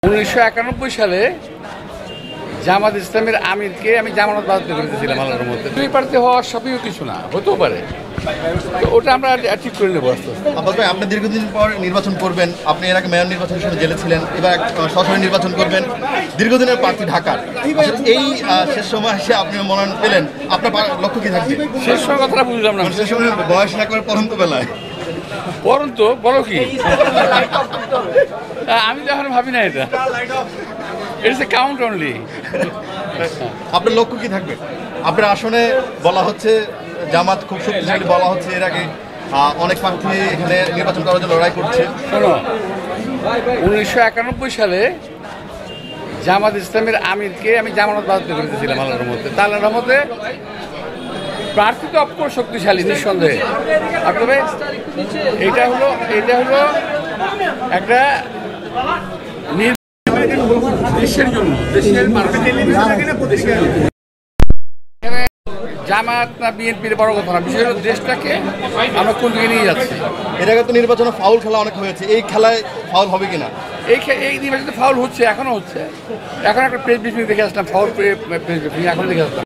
1991 সালে জামাত ইসলামের আমিরকে আমি জামানত বাজেয়াপ্ত করেছিলাম আল্লাহর মধ্যে। দুই প্রার্থী হওয়ার সবই কিছু না, হতেও পারে, তো ওটা আমরা ঠিক করে নেবো আস্তে আস্তে। আব্বাস ভাই, আপনি দীর্ঘদিন পর নির্বাচন করবেন, আপনি এর আগে মেয়র নির্বাচনের সময় জেলে ছিলেন, এবার সরাসরি নির্বাচন করবেন, দীর্ঘদিনের প্রার্থী ঢাকার। এই শেষ সময় এসে আপনি মনোনয়ন পেলেন, আপনার লক্ষ্য কি থাকবে? শেষ সময় কথাটা বুঝলাম না। শেষ সময় বয়স না করে পরন্ত বেলায় পরন্তু বলো কি, আমি তো এখন ভাবি না, এটা ইটস এ কাউন্ট অনলি। আপনার লক্ষ্য কি থাকবে? আপনার আসনে বলা হচ্ছে জামাত খুব শক্তিশালী, বলা হচ্ছে এর আগে অনেক প্রার্থী এখানে নির্বাচন করার জন্য লড়াই করছে। শোনো, 1991 সালে জামাত ইসলামের আমিরকে আমি জামানত বাজেয়াপ্ত করেছিলাম আল্লাহর মধ্যে। আল্লাহর মধ্যে প্রার্থী তো অফকোর্স শক্তিশালী, নিঃসন্দেহে। আর তবে এটা হলো একটা দেশের জন্য, দেশের জামাত না বিএনপির বড় কথা না, বিষয় হলো দেশটাকে আমরা কোন দিকে নিয়ে যাচ্ছি। এর আগে তো নির্বাচনে ফাউল খেলা অনেক হয়েছে, এই খেলায় ফাউল হবে কিনা? এই নির্বাচনে ফাউল হচ্ছে, এখনো হচ্ছে। এখন একটা প্রেস ব্রিফিং দেখে আসলাম, ফাউল প্রেস ব্রিফিং এখন দেখে আসলাম।